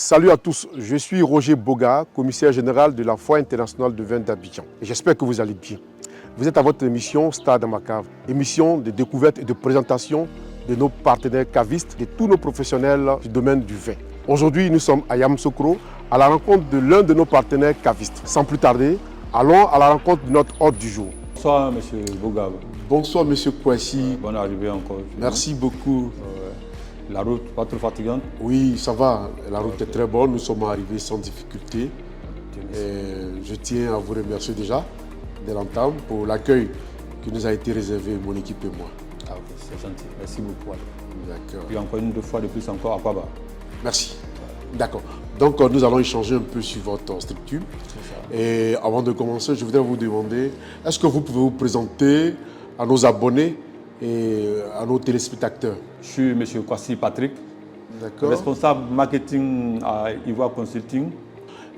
Salut à tous, je suis Roger Boga, commissaire général de la Foire internationale de vin d'Abidjan. Et j'espère que vous allez bien. Vous êtes à votre émission Star dans ma cave, émission de découverte et de présentation de nos partenaires cavistes, de tous nos professionnels du domaine du vin. Aujourd'hui, nous sommes à Yamoussoukro, à la rencontre de l'un de nos partenaires cavistes. Sans plus tarder, allons à la rencontre de notre hôte du jour. Bonsoir, M. Boga. Bonsoir, M. Kouassi. Bonne arrivée encore. Merci beaucoup. La route, pas trop fatigante? Oui, ça va. La route est très bonne. Nous sommes arrivés sans difficulté. Et je tiens à vous remercier déjà de l'entame pour l'accueil qui nous a été réservé, mon équipe et moi. Ah ok, c'est gentil. Merci beaucoup. D'accord. Puis encore une fois de plus encore à Kwaba. Merci. D'accord. Donc nous allons échanger un peu sur votre structure. Et avant de commencer, je voudrais vous demander, est-ce que vous pouvez vous présenter à nos abonnés et à nos téléspectateurs? Je suis M. Kouassi Patrick, responsable marketing à Ivoire Consulting.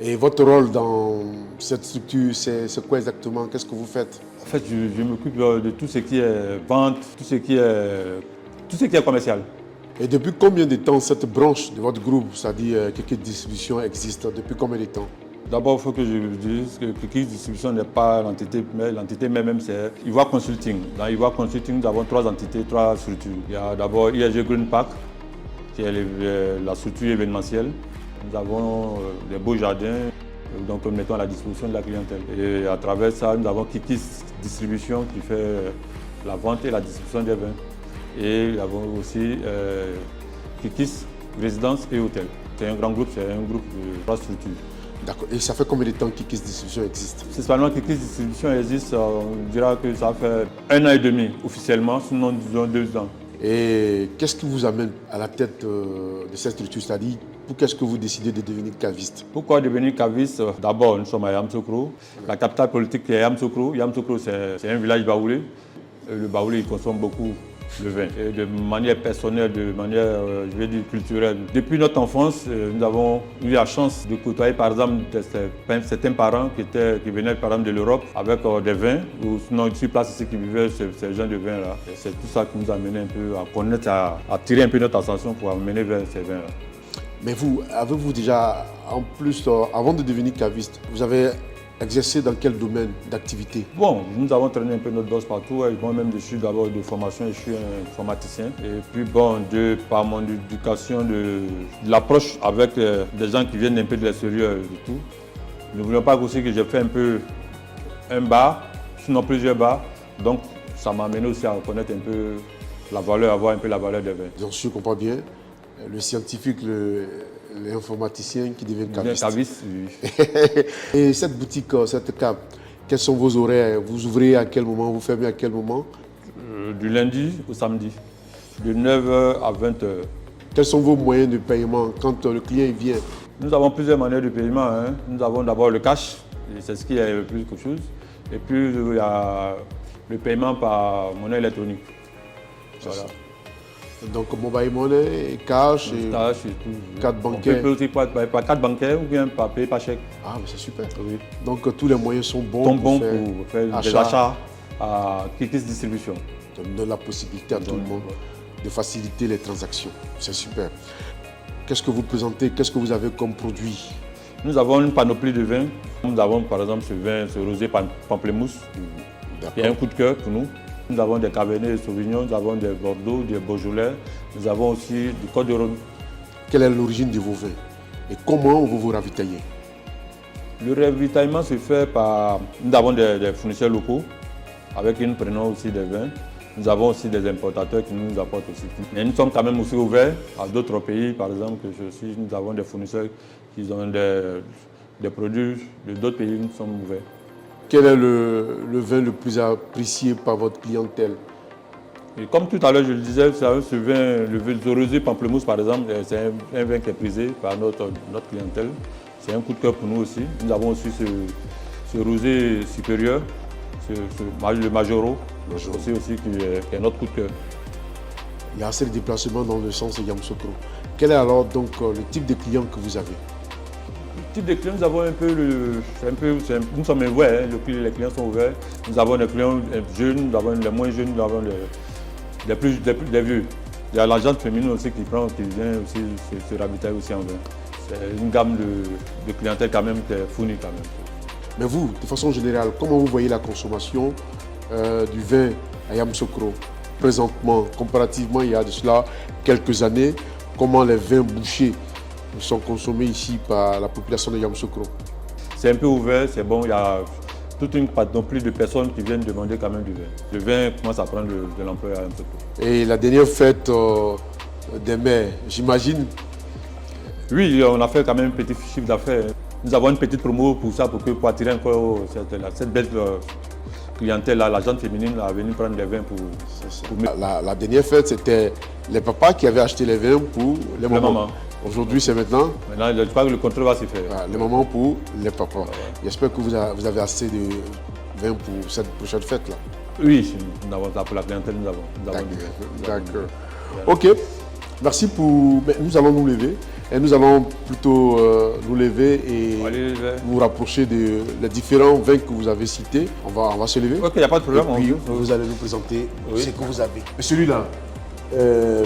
Et votre rôle dans cette structure, c'est quoi exactement? Qu'est-ce que vous faites? En fait, je m'occupe de tout ce qui est vente, tout ce qui est commercial. Et depuis combien de temps cette branche de votre groupe, c'est-à-dire Kikis Distribution, existe? Depuis combien de temps? D'abord, il faut que je vous dise que Kikis Distribution n'est pas l'entité, mais l'entité même c'est Ivoire Consulting. Dans Ivoire Consulting, nous avons trois entités, trois structures. Il y a d'abord IAG Green Park, qui est la structure événementielle. Nous avons des beaux jardins, donc nous mettons à la disposition de la clientèle. Et à travers ça, nous avons Kikis Distribution qui fait la vente et la distribution des vins. Et nous avons aussi Kikis Résidence et Hôtel. C'est un grand groupe, c'est un groupe de trois structures. D'accord. Et ça fait combien de temps que Kikis Distribution existe? Principalement, Kikis Distribution existe, on dira que ça fait 1 an et demi officiellement, sinon disons 2 ans. Et qu'est-ce qui vous amène à la tête de cette structure? C'est-à-dire, pourquoi est-ce que vous décidez de devenir caviste? Pourquoi devenir caviste? D'abord, nous sommes à Yamoussoukro. La capitale politique est Yamoussoukro. Yamoussoukro, c'est un village baoulé. Le baoulé, il consomme beaucoup le vin. Et de manière personnelle, de manière, je vais dire, culturelle. Depuis notre enfance, nous avons eu la chance de côtoyer, par exemple, certains parents qui venaient, par exemple, de l'Europe avec des vins, ou sinon, sur place ici, qui buvaient ces genres de vins-là. C'est tout ça qui nous a amené un peu à connaître, à tirer un peu notre attention pour amener vers ces vins-là. Mais vous, avez-vous déjà, en plus, avant de devenir caviste, vous avez exercé dans quel domaine d'activité? Bon, nous avons traîné un peu notre bosse partout. Moi-même, je suis d'abord de formation, je suis un informaticien. Et puis, bon, par mon éducation, de l'approche avec des gens qui viennent un peu de l'extérieur et tout, ne voulions pas aussi que j'ai fait un peu un bar, sinon plusieurs bars. Donc, ça m'a amené aussi à connaître un peu la valeur, avoir un peu la valeur des vins. Bien sûr, je comprends bien. Le scientifique, l'informaticien qui devient caviste. Caviste, oui. Et cette boutique, cette cave, quels sont vos horaires? Vous ouvrez à quel moment? Vous fermez à quel moment? Du lundi au samedi, de 9h à 20h. Quels sont vos moyens de paiement quand le client vient? Nous avons plusieurs manières de paiement. Hein. Nous avons d'abord le cash, c'est ce qui est le plus quelque chose. Et puis il y a le paiement par monnaie électronique. Voilà. Donc mobile money, cash et carte bancaire. On peut aussi par carte bancaire ou bien par payer par chèque. Ah, mais c'est super. Oui. Donc tous les moyens sont bons pour faire des achats à Kikis Distribution. Ça donne la possibilité à tout le monde de faciliter les transactions. C'est super. Qu'est-ce que vous présentez? Qu'est-ce que vous avez comme produit? Nous avons une panoplie de vins. Nous avons par exemple ce vin, ce rosé pamplemousse, qui est un coup de cœur pour nous. Nous avons des Cabernet Sauvignon, nous avons des Bordeaux, des Beaujolais, nous avons aussi du Côte de Rhône. Quelle est l'origine de vos vins et comment vous vous ravitaillez? Le ravitaillement se fait par... Nous avons des fournisseurs locaux avec qui nous prenons aussi des vins. Nous avons aussi des importateurs qui nous apportent aussi. Mais nous sommes quand même aussi ouverts à d'autres pays, par exemple, nous avons des fournisseurs qui ont des produits de d'autres pays, nous sommes ouverts. Quel est le vin le plus apprécié par votre clientèle? Et comme tout à l'heure je le disais, ce vin, le rosé pamplemousse par exemple, c'est un vin qui est prisé par notre clientèle. C'est un coup de cœur pour nous aussi. Nous avons aussi ce rosé supérieur, le Majoro, aussi qui est notre coup de cœur. Il y a assez de déplacements dans le sens de Yamoussoukro. Quel est alors donc le type de client que vous avez? Le type de clients, nous avons un peu nous sommes ouverts, hein, les clients sont ouverts. Nous avons des clients jeunes, nous avons les moins jeunes, nous avons des vieux. Il y a la gente féminine aussi qui vient aussi se ravitailler aussi en vin. c'est une gamme de clientèle quand même qui est fournie quand même. Mais vous, de façon générale, comment vous voyez la consommation du vin à Yamoussoukro présentement, comparativement il y a de cela quelques années, comment les vins bouchés sont consommés ici par la population de Yamoussoukro? C'est un peu ouvert, c'est bon, il y a toute une panoplie de personnes qui viennent demander quand même du vin. Le vin commence à prendre de l'ampleur à Yamoussoukro. Et la dernière fête des mers, j'imagine? Oui, on a fait quand même un petit chiffre d'affaires. Nous avons une petite promo pour ça, pour attirer encore cette belle clientèle-là, la gente féminine à venir prendre des vins pour La dernière fête, c'était les papas qui avaient acheté les vins pour les mamans. Aujourd'hui, c'est maintenant? Maintenant, je crois que le contrôle va se faire. Voilà, les mamans pour les papas. J'espère que vous avez assez de vin pour cette prochaine fête-là. Oui, nous avons ça pour la clientèle, nous avons du vin. D'accord. Ok, merci pour... Mais nous allons nous lever. Et nous allons plutôt nous lever et vous rapprocher des différents vins que vous avez cités. On va se lever. Ok, il n'y a pas de problème. Et puis, vous allez nous présenter ce que vous avez. Et celui-là,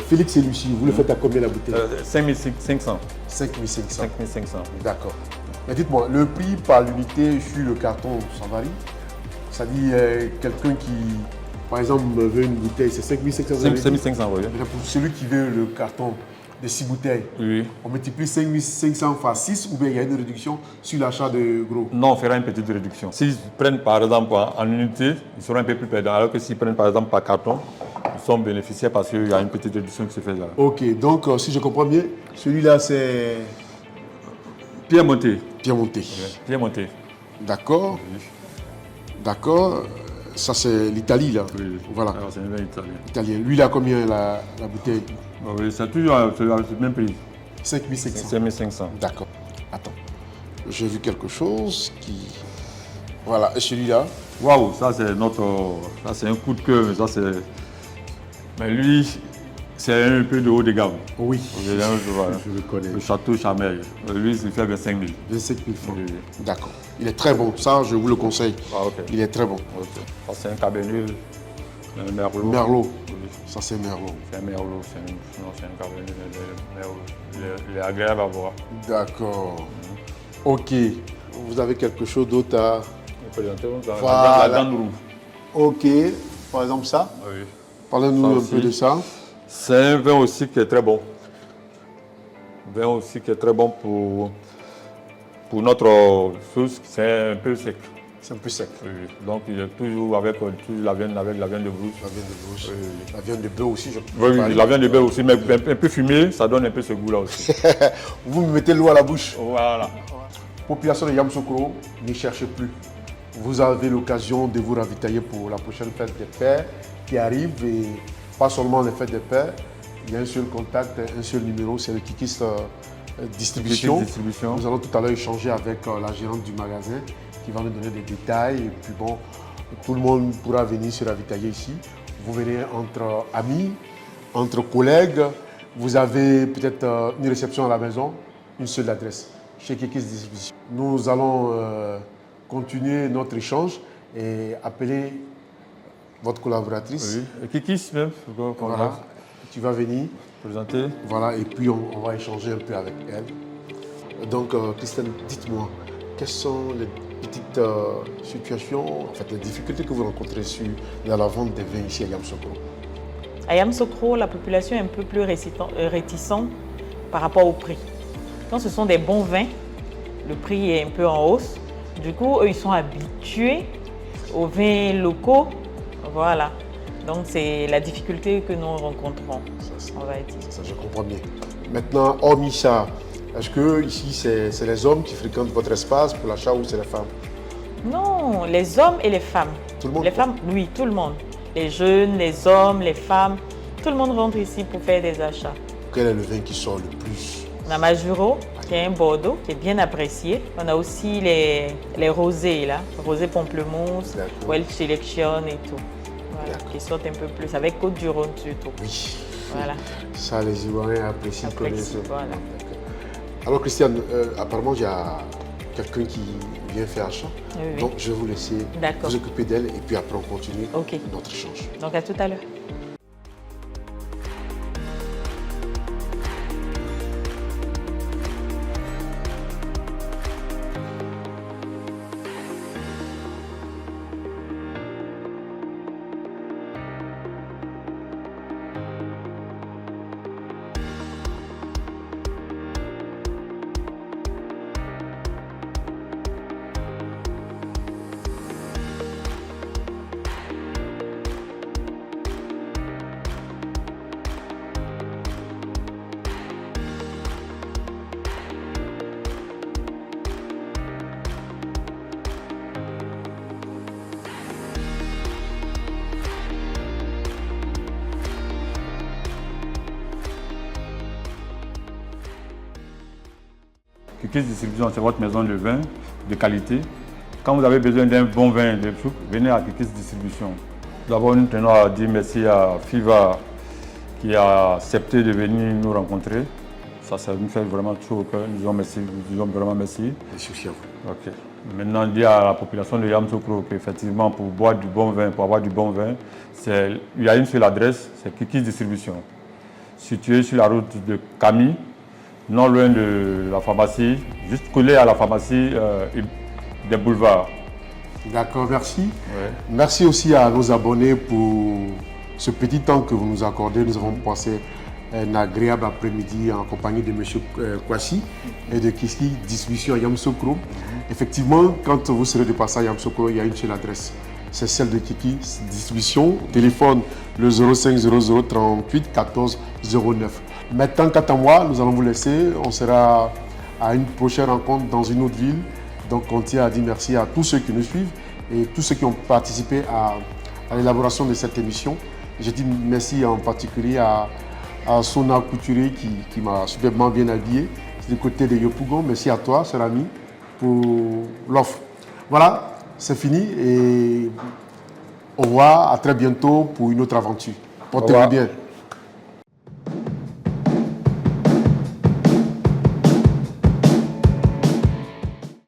Félix et Lucie, vous le faites à combien la bouteille? 5500. 5500. 5500. D'accord. Mais dites-moi, le prix par l'unité sur le carton, ça varie? Ça dit quelqu'un qui, par exemple, veut une bouteille, c'est 5500. 5500, oui. Mais pour celui qui veut le carton de 6 bouteilles, oui. On multiplie 5500 fois 6 ou bien il y a une réduction sur l'achat de gros? Non, on fera une petite réduction. S'ils prennent par exemple en unité, ils seront un peu plus perdants. Alors que s'ils prennent par exemple par carton, ils sont bénéficiaires parce qu'il y a une petite réduction qui se fait là. Ok, donc si je comprends bien, celui-là c'est... Pierremonté. Pierremonté. Oui. Pierremonté. D'accord. Oui. D'accord. Ça c'est l'Italie là. Oui. Voilà. Alors c'est un vin italien. Italien. Lui il a combien la bouteille? Oui, c'est toujours le même prix. 5500. 5500. D'accord. Attends. J'ai vu quelque chose qui... Voilà, et celui-là? Waouh, ça c'est notre... Ça c'est un coup de cœur, mais ça c'est... Mais lui, c'est un peu de haut de gamme. Oui. Je le connais. Le Château Chamel. Lui, il fait 25 000. 25 000 francs. Oui. D'accord. Il est très bon. Ça, je vous le conseille. Ah, ok. Il est très bon. Okay. Ça c'est un Cabernet, un Merlot. Merlot. Oui. Ça c'est Merlot. C'est un Merlot, c'est un Cabernet Merlot. Il est agréable à boire. D'accord. Ok. Vous avez quelque chose d'autre à... Voilà. La Grande Roue. Ok. Par exemple ça? Oui. Parlez-nous un peu de ça. C'est un vin aussi qui est très bon. Un vin aussi qui est très bon pour notre sauce. C'est un peu sec. C'est un peu sec. Oui. Donc il est toujours avec la viande de brousse. La viande de brousse. Oui. La viande de bœuf aussi, je peux Oui, la viande de bœuf aussi, mais un peu fumée, ça donne un peu ce goût-là aussi. Vous me mettez l'eau à la bouche. Voilà. Population de Yamoussoukro, n'y cherchez plus. Vous avez l'occasion de vous ravitailler pour la prochaine fête des pères qui arrive, et pas seulement les fêtes des pères. Il y a un seul contact, un seul numéro, c'est le Kikis Distribution. Nous allons tout à l'heure échanger avec la gérante du magasin qui va nous donner des détails. Et puis bon, tout le monde pourra venir se ravitailler ici. Vous venez entre amis, entre collègues. Vous avez peut-être une réception à la maison, une seule adresse, chez Kikis Distribution. Nous allons continuer notre échange et appeler votre collaboratrice. Oui, Kikis même. Voilà, tu vas venir. Présenter. Voilà, et puis on va échanger un peu avec elle. Donc, Christiane, dites-moi, quelles sont les petites situations, en fait, les difficultés que vous rencontrez dans la vente des vins ici à Yamoussoukro? À Yamoussoukro, la population est un peu plus réticente par rapport au prix. Quand ce sont des bons vins, le prix est un peu en hausse. Du coup, eux, ils sont habitués aux vins locaux. Voilà. Donc, c'est la difficulté que nous rencontrons, on va dire. Ça, je comprends bien. Maintenant, hormis ça, est-ce que ici, c'est les hommes qui fréquentent votre espace pour l'achat ou c'est les femmes? Non, les hommes et les femmes. Tout le monde? Les femmes, oui, tout le monde. Les jeunes, les hommes, les femmes, tout le monde rentre ici pour faire des achats. Quel est le vin qui sort le plus? On a Majuro, qui est un Bordeaux, qui est bien apprécié. On a aussi les rosés, là, rosé Pamplemousse, Welsh Selection et tout. Voilà, qui sortent un peu plus, avec Côte-du-Rhône surtout. Oui. Voilà. Ça, les Ivoiriens apprécient. Voilà. Alors, Christiane, apparemment, il y a quelqu'un qui vient faire achat. Oui. Donc, je vais vous laisser vous occuper d'elle et puis après, on continue notre échange. Donc, à tout à l'heure. Kikis Distribution, c'est votre maison de vin de qualité. Quand vous avez besoin d'un bon vin de chouk, venez à Kikis Distribution. D'abord, nous tenons à dire merci à FIFA qui a accepté de venir nous rencontrer. Ça nous fait vraiment chaud au cœur. Nous disons vraiment merci. Merci à vous. Ok. Maintenant, dire à la population de Yamoussoukro qu'effectivement, pour boire du bon vin, pour avoir du bon vin, il y a une seule adresse, c'est Kikis Distribution. Situé sur la route de Camille, non loin de la pharmacie, juste collé à la pharmacie des boulevards. D'accord, merci. Ouais. Merci aussi à nos abonnés pour ce petit temps que vous nous accordez. Nous avons passé un agréable après-midi en compagnie de M. Kouassi et de Kikis Distribution à Yamoussoukro. Effectivement, quand vous serez de passage à Yamoussoukro, il y a une seule adresse. C'est celle de Kikis Distribution. Téléphone le 05 00 38 14 09. Maintenant, quant à moi, nous allons vous laisser. On sera à une prochaine rencontre dans une autre ville. Donc, on tient à dire merci à tous ceux qui nous suivent et tous ceux qui ont participé à l'élaboration de cette émission. Je dis merci en particulier à Sona Couturier qui m'a superbement bien habillé. C'est du côté de Yopougon. Merci à toi, cher ami, pour l'offre. Voilà, c'est fini et au revoir, à très bientôt pour une autre aventure. Portez-vous bien.